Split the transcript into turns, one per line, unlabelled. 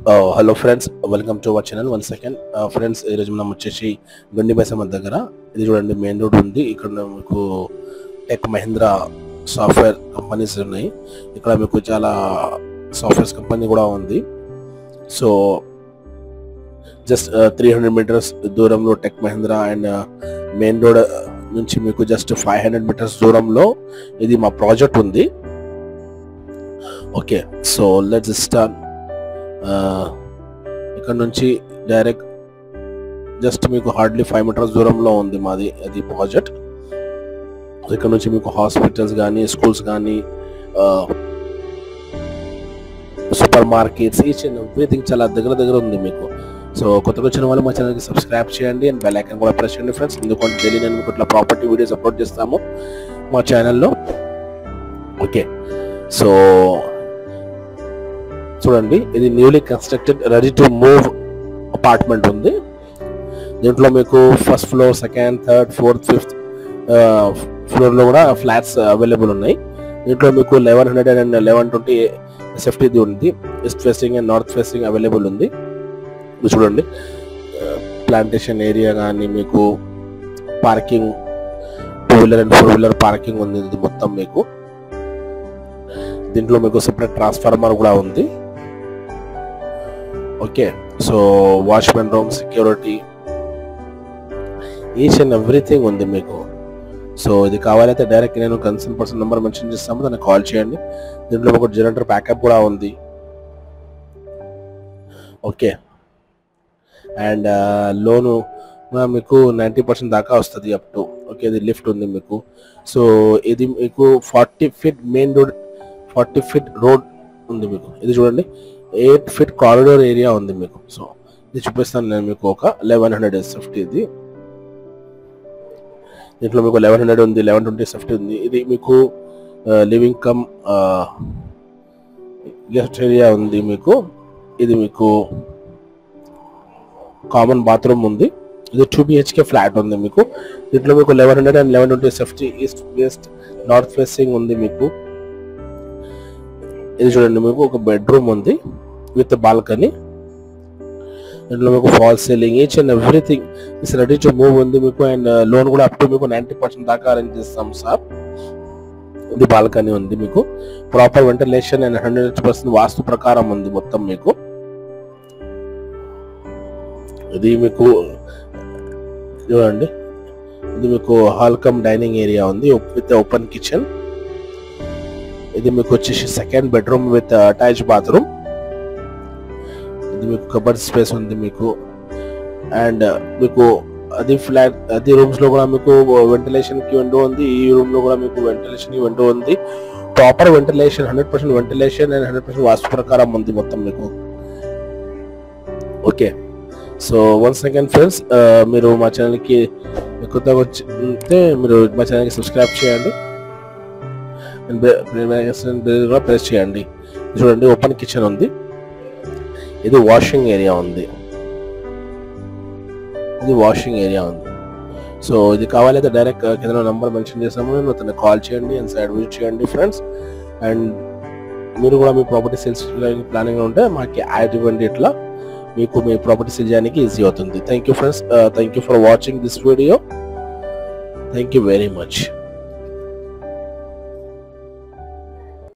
Hello friends, welcome to our channel. One second friends, ఈరోజు మనం వచ్చేసి గండి మైసమ్మ దగ్గర ఇది చూడండి, మెయిన్ రోడ్ ఉంది. ఇక్కడ మీకు టెక్ మహీంద్రా సాఫ్ట్వేర్ కంపెనీస్ ఉన్నాయి. ఇక్కడ మీకు చాలా సాఫ్ట్వేర్స్ కంపెనీ కూడా ఉంది. సో జస్ట్ 300 మీటర్స్ దూరంలో tech Mahindra and main road నుంచి మీకు జస్ట్ 500 మీటర్స్ దూరంలో ఇది మా ప్రాజెక్ట్ ఉంది. Okay, so let's start. ఇక్కడ నుంచి డైరెక్ట్ జస్ట్ మీకు హార్డ్లీ 5 మీటర్స్ దూరంలో ఉంది మాది అది ప్రాజెక్ట్. ఇక్కడ నుంచి మీకు హాస్పిటల్స్ కానీ, స్కూల్స్ కానీ, super markets, each and everything చాలా దగ్గర ఉంది మీకు. సో కొత్తగా వచ్చిన వాళ్ళు మా ఛానల్కి సబ్స్క్రైబ్ చేయండి అండ్ బెల్ ఐకాన్ కూడా ప్రెస్ చేయండి ఫ్రెండ్స్. ఎందుకంటే డైలీ నేను మీకు ఇట్లా ప్రాపర్టీ వీడియోస్ అప్లోడ్ చేస్తాము మా ఛానల్లో. ఓకే, సో చూడండి, ఇది newly constructed ready to move apartment ఉంది. దీంట్లో మీకు first floor, second, third, fourth, fifth ఫ్లోర్లో కూడా ఫ్లాట్స్ అవైలబుల్ ఉన్నాయి. దీంట్లో మీకు 1100 అండ్ 1120 SFT ఉంది. East facing and north facing available ఉంది. చూడండి, ప్లాంటేషన్ ఏరియా కానీ, మీకు parking 2 wheeler and 4 wheeler parking ఉంది. ఇది మొత్తం మీకు దీంట్లో మీకు సెపరేట్ ట్రాన్స్ఫార్మర్ కూడా ఉంది. Okay, so watchman room, security, each and everything ఉంది మీకు. సో ఇది కావాలైతే డైరెక్ట్ నేను కన్సర్న్ పర్సన్ నెంబర్ మెన్షన్ చేస్తాము, దాన్ని కాల్ చేయండి. దీంట్లో ఒక జనరేటర్ బ్యాకప్ కూడా ఉంది. ఓకే, అండ్ లోను మీకు 90% దాకా వస్తుంది అప్ టు. ఓకే, ఇది లిఫ్ట్ ఉంది మీకు. సో ఇది మీకు 40 feet main road, 40 feet road ఉంది మీకు. ఇది చూడండి, 8 ఫీట్ కారిడోర్ ఏరియా ఉంది మీకు. సో ఇది చూపిస్తాను నేను మీకు. ఒక 1100 SFT ఇది. దీంట్లో మీకు 1100 ఉంది, 1120 SFT ఉంది. ఇది మీకు లివింగ్ కమ్ గెస్ట్ ఏరియా ఉంది మీకు. ఇది మీకు కామన్ బాత్రూమ్ ఉంది. ఇది 2 BHK ఫ్లాట్ ఉంది మీకు. దీంట్లో మీకు 1100 and 1120 SFT east west north facing ఉంది మీకు. ఇది చూడండి, మీకు ఒక బెడ్రూమ్ ఉంది విత్ బాల్కనీ. దీంట్లో మీకు fall ceiling, each and everything is ready to move ఉంది మీకు. అండ్ లోన్ కూడా అప్ టు మీకు 90% దాకా అరేంజ్ చేస్తాం సార్. ఇది బాల్కనీ ఉంది మీకు. ప్రాపర్ వెంటిలేషన్ అండ్ 100% వాస్తు ప్రకారం ఉంది మొత్తం మీకు. ఇది మీకు చూడండి, ఇది మీకు హాల్ కమ్ డైనింగ్ ఏరియా ఉంది విత్ ఓపెన్ కిచెన్. ఇది మీకు వచ్చేసి second bedroom with attach bathroom. ఇది మీకు కబర్డ్ స్పేస్ ఉంది మీకు. అండ్ మీకు అది ఫ్లాట్, అది రూమ్స్ లో కూడా మీకు వెంటిలేషన్ కి విండో ఉంది. ఈ రూమ్ లో కూడా మీకు వెంటిలేషన్ కి విండో ఉంది. ప్రాపర్ వెంటిలేషన్, 100% వెంటిలేషన్ అండ్ 100% వాస్తు ప్రకారం ఉంది మొత్తం మీకు. Okay, so once again friends, మీరు మా ఛానల్కి కొత్తగా వచ్చితే మీరు మా ఛానల్కి సబ్స్క్రైబ్ చేయండి అండ్ కూడా ప్రెస్ చేయండి. చూడండి, ఓపెన్ కిచెన్ ఉంది. ఇది వాషింగ్ ఏరియా ఉంది. ఇది వాషింగ్ ఏరియా ఉంది. సో ఇది కావాలైతే డైరెక్ట్ కింద నెంబర్ మెన్షన్ చేసాము, నేను అతన్ని కాల్ చేయండి అండ్ సైడ్ విజిట్ చేయండి ఫ్రెండ్స్. అండ్ మీరు కూడా మీ ప్రాపర్టీ సేల్స్ ప్లానింగ్ ఉంటే మాకు యాడ్ ఇవ్వండి. ఇట్లా మీకు మీ ప్రాపర్టీ సేల్ చేయడానికి ఈజీ అవుతుంది. Thank you friends, thank you for watching this video. Thank you very much.